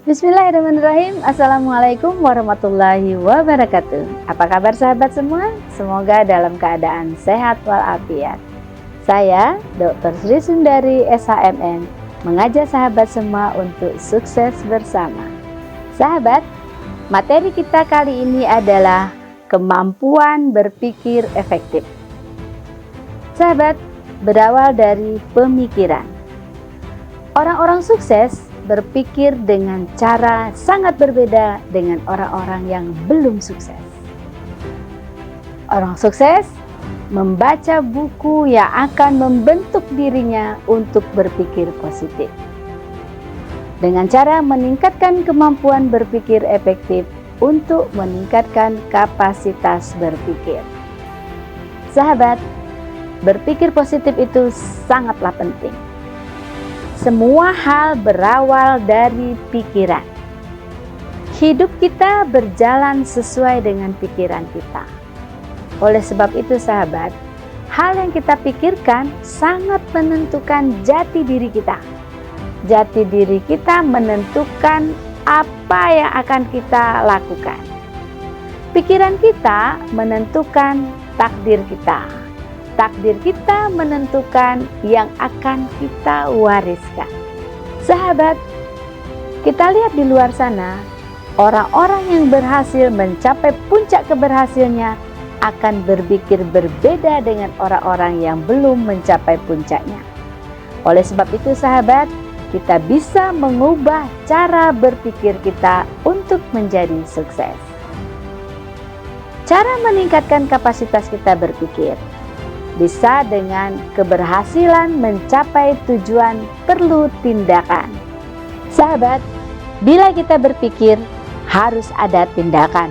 Bismillahirrahmanirrahim. Assalamualaikum warahmatullahi wabarakatuh. Apa kabar sahabat semua? Semoga dalam keadaan sehat walafiat. Saya Dr. Sri Sundari SHMN mengajak sahabat semua untuk sukses bersama. Sahabat, materi kita kali ini adalah kemampuan berpikir efektif. Sahabat, berawal dari pemikiran. Orang-orang sukses berpikir dengan cara sangat berbeda dengan orang-orang yang belum sukses. Orang sukses membaca buku yang akan membentuk dirinya untuk berpikir positif. Dengan cara meningkatkan kemampuan berpikir efektif untuk meningkatkan kapasitas berpikir. Sahabat, berpikir positif itu sangatlah penting. Semua hal berawal dari pikiran. Hidup kita berjalan sesuai dengan pikiran kita. Oleh sebab itu sahabat, hal yang kita pikirkan sangat menentukan jati diri kita. Jati diri kita menentukan apa yang akan kita lakukan. Pikiran kita menentukan takdir kita. Takdir kita menentukan yang akan kita wariskan. Sahabat, kita lihat di luar sana, orang-orang yang berhasil mencapai puncak keberhasilannya akan berpikir berbeda dengan orang-orang yang belum mencapai puncaknya. Oleh sebab itu sahabat, kita bisa mengubah cara berpikir kita untuk menjadi sukses. Cara meningkatkan kapasitas kita berpikir bisa dengan keberhasilan mencapai tujuan perlu tindakan. Sahabat, bila kita berpikir harus ada tindakan,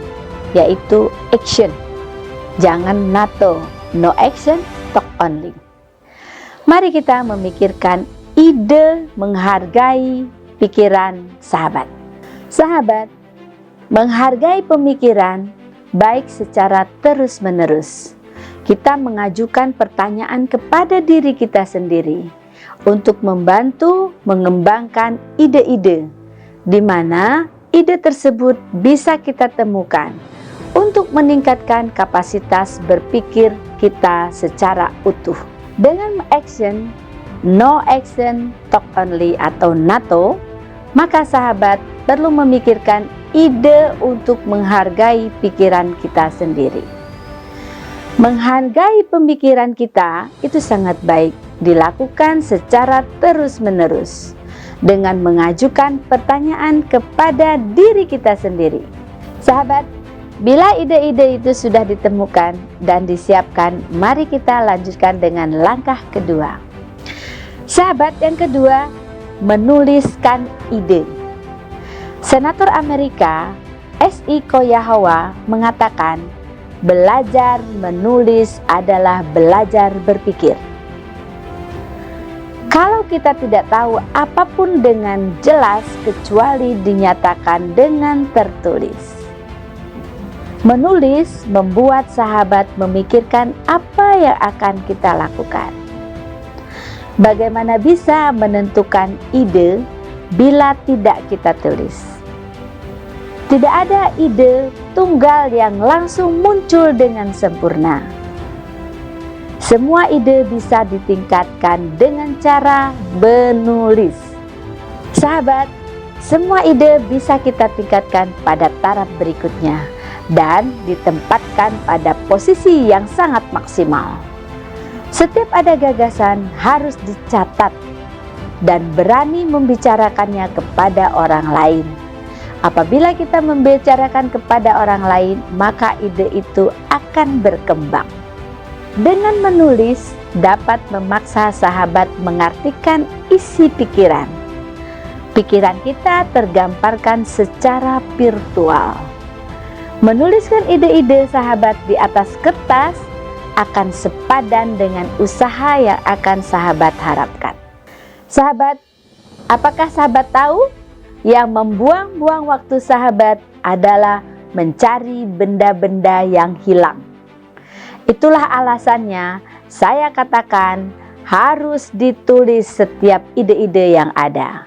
yaitu action. Jangan NATO, no action, talk only. Mari kita memikirkan ide menghargai pikiran sahabat. Sahabat, menghargai pemikiran baik secara terus-menerus. Kita mengajukan pertanyaan kepada diri kita sendiri untuk membantu mengembangkan ide-ide di mana ide tersebut bisa kita temukan untuk meningkatkan kapasitas berpikir kita secara utuh. Dengan action, no action, talk only atau NATO, maka sahabat perlu memikirkan ide untuk menghargai pikiran kita sendiri. Menghargai pemikiran kita itu sangat baik dilakukan secara terus-menerus dengan mengajukan pertanyaan kepada diri kita sendiri. Sahabat, bila ide-ide itu sudah ditemukan dan disiapkan, mari kita lanjutkan dengan langkah kedua. Sahabat, yang kedua, menuliskan ide. Senator Amerika S.I. Koyahawa mengatakan, belajar menulis adalah belajar berpikir. Kalau kita tidak tahu apapun dengan jelas kecuali dinyatakan dengan tertulis. Menulis membuat sahabat memikirkan apa yang akan kita lakukan. Bagaimana bisa menentukan ide bila tidak kita tulis? Tidak ada ide tunggal yang langsung muncul dengan sempurna. Semua ide bisa ditingkatkan dengan cara menulis. Sahabat, semua ide bisa kita tingkatkan pada taraf berikutnya dan ditempatkan pada posisi yang sangat maksimal. Setiap ada gagasan harus dicatat dan berani membicarakannya kepada orang lain. Apabila kita membicarakan kepada orang lain, maka ide itu akan berkembang. Dengan menulis dapat memaksa sahabat mengartikan isi pikiran. Pikiran kita tergambarkan secara virtual. Menuliskan ide-ide sahabat di atas kertas akan sepadan dengan usaha yang akan sahabat harapkan. Sahabat, apakah sahabat tahu? Yang membuang-buang waktu sahabat adalah mencari benda-benda yang hilang. Itulah alasannya saya katakan harus ditulis setiap ide-ide yang ada.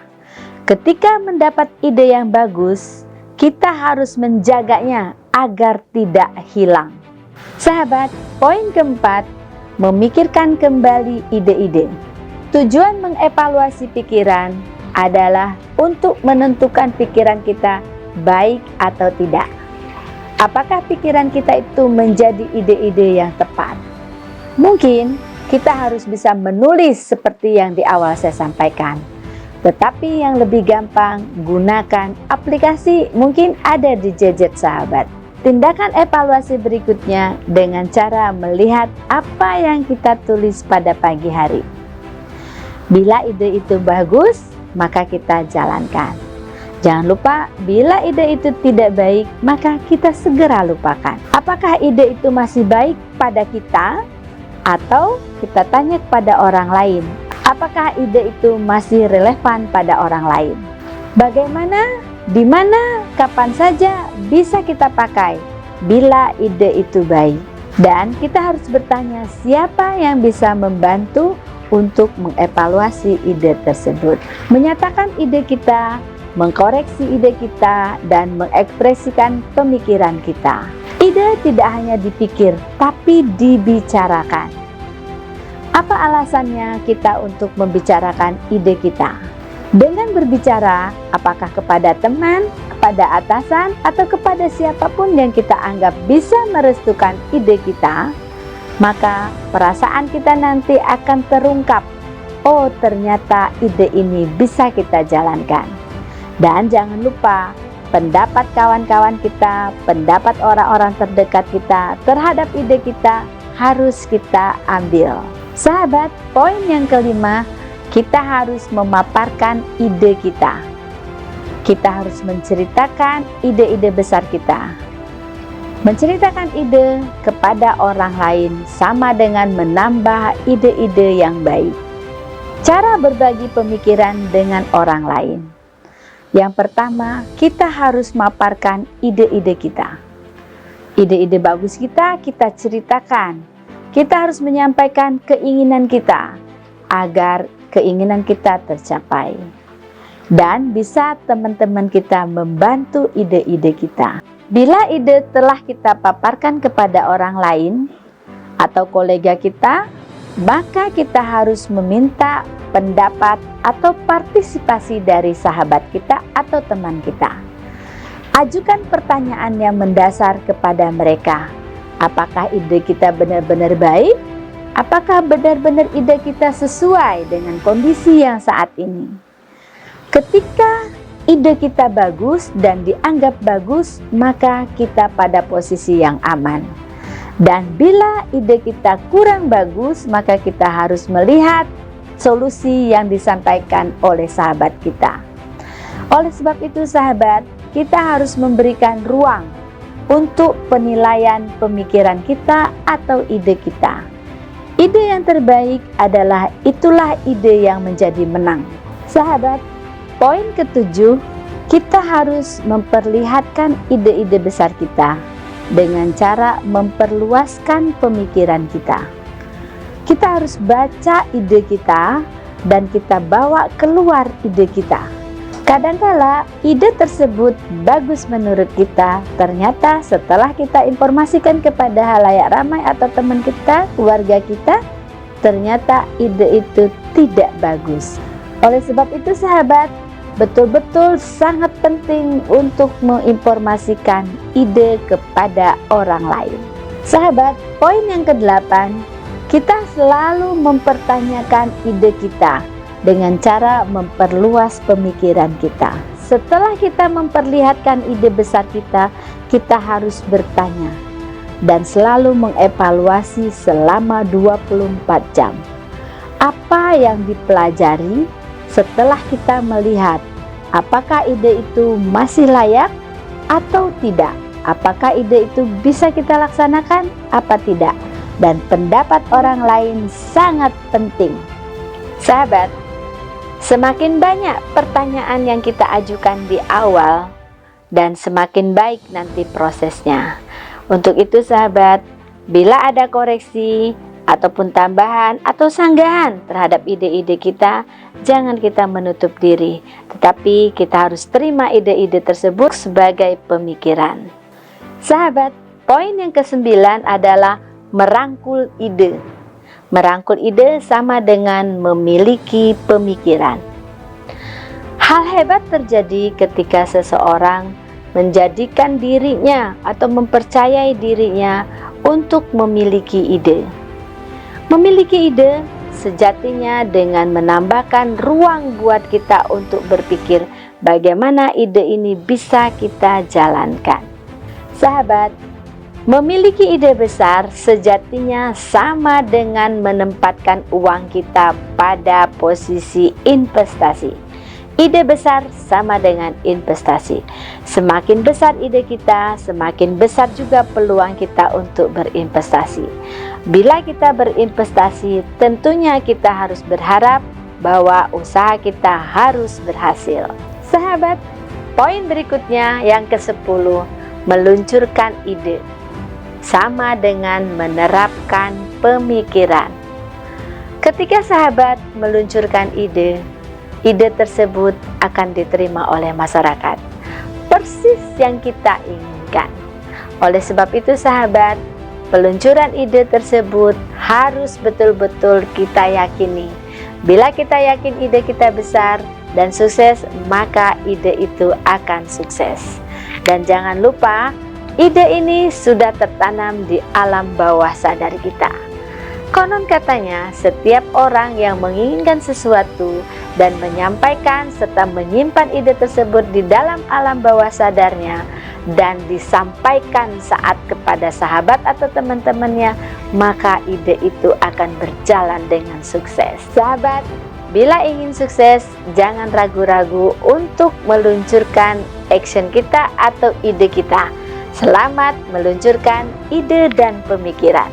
Ketika mendapat ide yang bagus, kita harus menjaganya agar tidak hilang. Sahabat, poin keempat, memikirkan kembali ide-ide. Tujuan mengevaluasi pikiran adalah untuk menentukan pikiran kita baik atau tidak. Apakah pikiran kita itu menjadi ide-ide yang tepat? Mungkin kita harus bisa menulis seperti yang di awal saya sampaikan. Tetapi yang lebih gampang, gunakan aplikasi, mungkin ada di gadget sahabat. Tindakan evaluasi berikutnya dengan cara melihat apa yang kita tulis pada pagi hari. Bila ide itu bagus, maka kita jalankan. Jangan lupa, bila ide itu tidak baik, maka kita segera lupakan. Apakah ide itu masih baik pada kita? Atau kita tanya kepada orang lain, apakah ide itu masih relevan pada orang lain? Bagaimana, di mana, kapan saja bisa kita pakai bila ide itu baik? Dan kita harus bertanya siapa yang bisa membantu untuk mengevaluasi ide tersebut. Menyatakan ide kita, mengkoreksi ide kita, dan mengekspresikan pemikiran kita. Ide tidak hanya dipikir, tapi dibicarakan. Apa alasannya kita untuk membicarakan ide kita? Dengan berbicara, apakah kepada teman, kepada atasan, atau kepada siapapun yang kita anggap bisa merestukan ide kita, maka perasaan kita nanti akan terungkap. Oh, ternyata ide ini bisa kita jalankan. Dan jangan lupa, pendapat kawan-kawan kita, pendapat orang-orang terdekat kita terhadap ide kita harus kita ambil. Sahabat, poin yang kelima, kita harus memaparkan ide kita. Kita harus menceritakan ide-ide besar kita. Menceritakan ide kepada orang lain sama dengan menambah ide-ide yang baik. Cara berbagi pemikiran dengan orang lain. Yang pertama, kita harus memaparkan ide-ide kita. Ide-ide bagus kita ceritakan. Kita harus menyampaikan keinginan kita agar keinginan kita tercapai. Dan bisa teman-teman kita membantu ide-ide kita. Bila ide telah kita paparkan kepada orang lain atau kolega kita, maka kita harus meminta pendapat atau partisipasi dari sahabat kita atau teman kita. Ajukan pertanyaan yang mendasar kepada mereka. Apakah ide kita benar-benar baik? Apakah benar-benar ide kita sesuai dengan kondisi yang saat ini? Ketika ide kita bagus dan dianggap bagus, maka kita pada posisi yang aman. Dan bila ide kita kurang bagus, maka kita harus melihat solusi yang disampaikan oleh sahabat kita. Oleh sebab itu sahabat, kita harus memberikan ruang untuk penilaian pemikiran kita atau ide kita. Ide yang terbaik adalah itulah ide yang menjadi menang. Sahabat, poin ketujuh, kita harus memperlihatkan ide-ide besar kita dengan cara memperluaskan pemikiran kita. Kita harus baca ide kita dan kita bawa keluar ide kita. Kadangkala ide tersebut bagus menurut kita, ternyata setelah kita informasikan kepada halayak ramai atau teman kita, keluarga kita, ternyata ide itu tidak bagus. Oleh sebab itu sahabat, betul-betul sangat penting untuk menginformasikan ide kepada orang lain. Sahabat, poin yang ke-8, kita selalu mempertanyakan ide kita dengan cara memperluas pemikiran kita. Setelah kita memperlihatkan ide besar kita, kita harus bertanya dan selalu mengevaluasi selama 24 jam. Apa yang dipelajari setelah kita melihat apakah ide itu masih layak atau tidak? Apakah ide itu bisa kita laksanakan apa tidak? Dan pendapat orang lain sangat penting. Sahabat, semakin banyak pertanyaan yang kita ajukan di awal dan semakin baik nanti prosesnya. Untuk itu sahabat, bila ada koreksi, ataupun tambahan atau sanggahan terhadap ide-ide kita, jangan kita menutup diri, tetapi kita harus terima ide-ide tersebut sebagai pemikiran. Sahabat, poin yang ke-9 adalah merangkul ide. Merangkul ide sama dengan memiliki pemikiran. Hal hebat terjadi ketika seseorang menjadikan dirinya atau mempercayai dirinya untuk memiliki ide. Memiliki ide sejatinya dengan menambahkan ruang buat kita untuk berpikir bagaimana ide ini bisa kita jalankan. Sahabat, memiliki ide besar sejatinya sama dengan menempatkan uang kita pada posisi investasi. Ide besar sama dengan investasi. Semakin besar ide kita, semakin besar juga peluang kita untuk berinvestasi. Bila kita berinvestasi, tentunya kita harus berharap bahwa usaha kita harus berhasil. Sahabat, poin berikutnya yang ke-10, meluncurkan ide. Sama dengan menerapkan pemikiran. Ketika sahabat meluncurkan ide tersebut akan diterima oleh masyarakat, persis yang kita inginkan. Oleh sebab itu sahabat, peluncuran ide tersebut harus betul-betul kita yakini. Bila kita yakin ide kita besar dan sukses, maka ide itu akan sukses. Dan jangan lupa, ide ini sudah tertanam di alam bawah sadar kita. Konon katanya, setiap orang yang menginginkan sesuatu dan menyampaikan serta menyimpan ide tersebut di dalam alam bawah sadarnya dan disampaikan saat kepada sahabat atau teman-temannya, maka ide itu akan berjalan dengan sukses. Sahabat, bila ingin sukses, jangan ragu-ragu untuk meluncurkan action kita atau ide kita. Selamat meluncurkan ide dan pemikiran.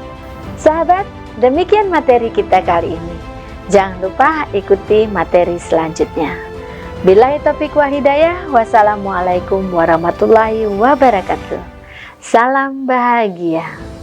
Sahabat, demikian materi kita kali ini. Jangan lupa ikuti materi selanjutnya. Billahi taufiq wal hidayah. Wassalamualaikum warahmatullahi wabarakatuh. Salam bahagia.